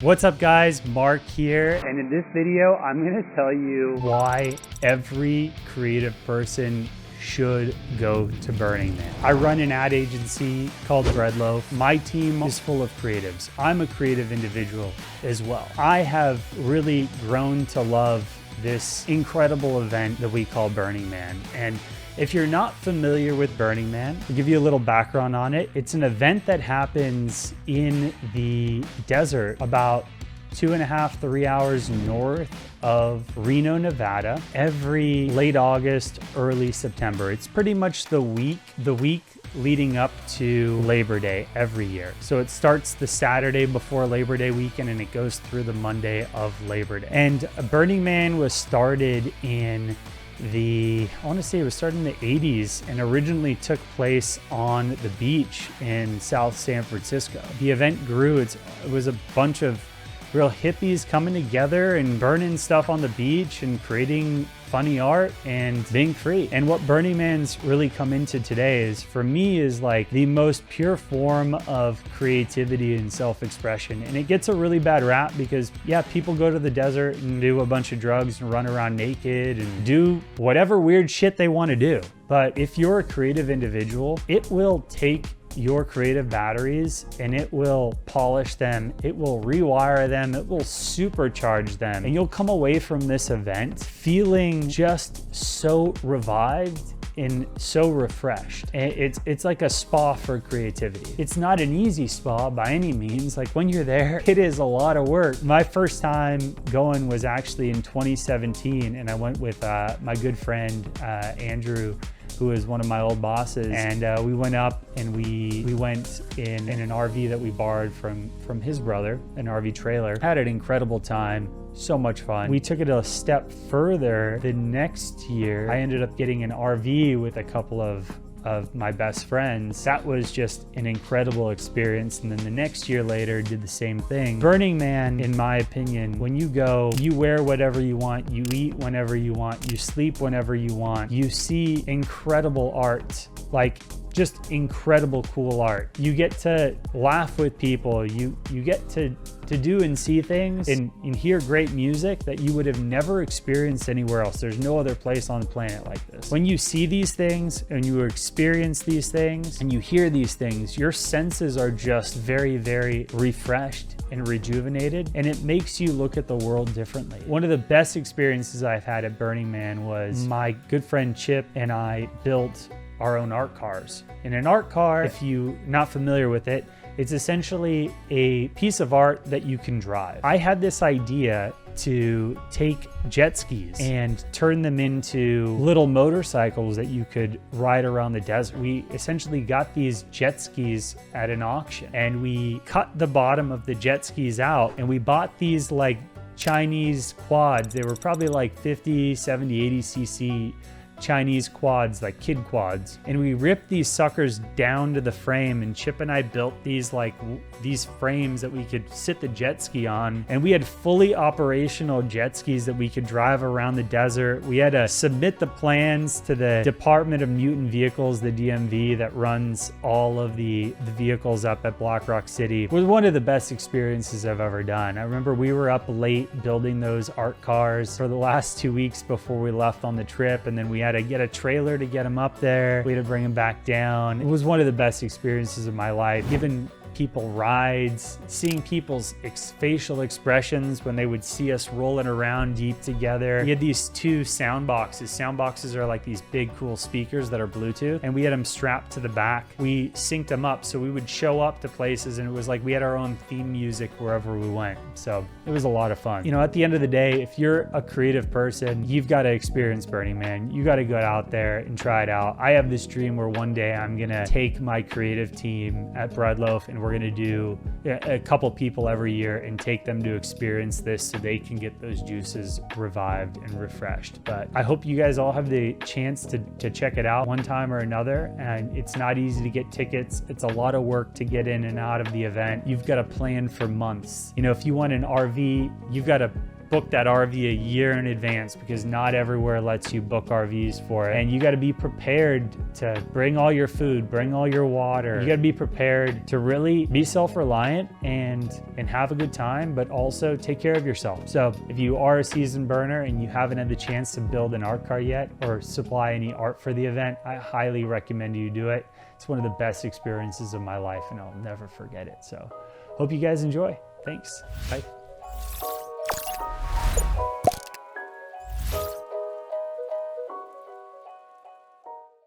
What's up guys, Mark here, and in this video I'm going to tell you why every creative person should go to Burning Man. I run an ad agency called Breadloaf. My team is full of creatives. I'm a creative individual as well. I have really grown to love this incredible event that we call Burning Man. And if you're not familiar with Burning Man, I'll give you a little background on it. It's an event that happens in the desert about 2.5 to 3 hours north of Reno, Nevada, every late August, early September. It's pretty much the week leading up to Labor Day every year. So it starts the Saturday before Labor Day weekend and it goes through the Monday of Labor Day. And Burning Man was started in I want to say it was started in the 80s and originally took place on the beach in South San Francisco. The event grew. It was a bunch of real hippies coming together and burning stuff on the beach and creating funny art and being free. And what Burning Man's really come into today is, for me, is like the most pure form of creativity and self-expression. And it gets a really bad rap because, yeah, people go to the desert and do a bunch of drugs and run around naked and do whatever weird shit they want to do. But if you're a creative individual, it will take your creative batteries and it will polish them, it will rewire them, it will supercharge them, and you'll come away from this event feeling just so revived and so refreshed. It's like a spa for creativity. It's not an easy spa by any means. Like, when you're there, it is a lot of work. My first time going was actually in 2017, and I went with my good friend Andrew, who is one of my old bosses, and we went up and we went in an RV that we borrowed from his brother, an RV trailer. Had an incredible time, so much fun. We took it a step further. The next year, I ended up getting an RV with a couple of my best friends. That was just an incredible experience. And then the next year later, did the same thing. Burning Man, in my opinion, when you go, you wear whatever you want, you eat whenever you want, you sleep whenever you want, you see incredible art, like just incredible cool art. You get to laugh with people, you get to do and see things and hear great music that you would have never experienced anywhere else. There's no other place on the planet like this. When you see these things and you experience these things and you hear these things, your senses are just very, very refreshed and rejuvenated, and it makes you look at the world differently. One of the best experiences I've had at Burning Man was my good friend Chip and I built our own art cars. And an art car, if you're not familiar with it, it's essentially a piece of art that you can drive. I had this idea to take jet skis and turn them into little motorcycles that you could ride around the desert. We essentially got these jet skis at an auction, and we cut the bottom of the jet skis out, and we bought these like Chinese quads. They were probably like 50, 70, 80 cc Chinese quads, like kid quads, and we ripped these suckers down to the frame, and Chip and I built these frames that we could sit the jet ski on, and we had fully operational jet skis that we could drive around the desert. We had to submit the plans to the Department of Mutant Vehicles, the DMV, that runs all of the vehicles up at Black Rock City. It was one of the best experiences I've ever done. I remember we were up late building those art cars for the last 2 weeks before we left on the trip, and then we had to get a trailer to get them up there. We had to bring them back down. It was one of the best experiences of my life. Giving people rides, seeing people's facial expressions when they would see us rolling around deep together. We had these two sound boxes. Sound boxes are like these big cool speakers that are Bluetooth, and we had them strapped to the back. We synced them up, so we would show up to places and it was like we had our own theme music wherever we went. So it was a lot of fun. You know, at the end of the day, if you're a creative person, you've got to experience Burning Man. You got to go out there and try it out. I have this dream where one day I'm gonna take my creative team at Breadloaf and we're gonna do a couple people every year and take them to experience this so they can get those juices revived and refreshed. But I hope you guys all have the chance to check it out one time or another. And it's not easy to get tickets. It's a lot of work to get in and out of the event. You've got to plan for months. You know, if you want an RV, you've got to book that RV a year in advance, because not everywhere lets you book RVs for it. And you got to be prepared to bring all your food, bring all your water. You got to be prepared to really be self-reliant and have a good time, but also take care of yourself. So if you are a seasoned burner and you haven't had the chance to build an art car yet or supply any art for the event, I highly recommend you do it. It's one of the best experiences of my life and I'll never forget it. So hope you guys enjoy. Thanks. Bye.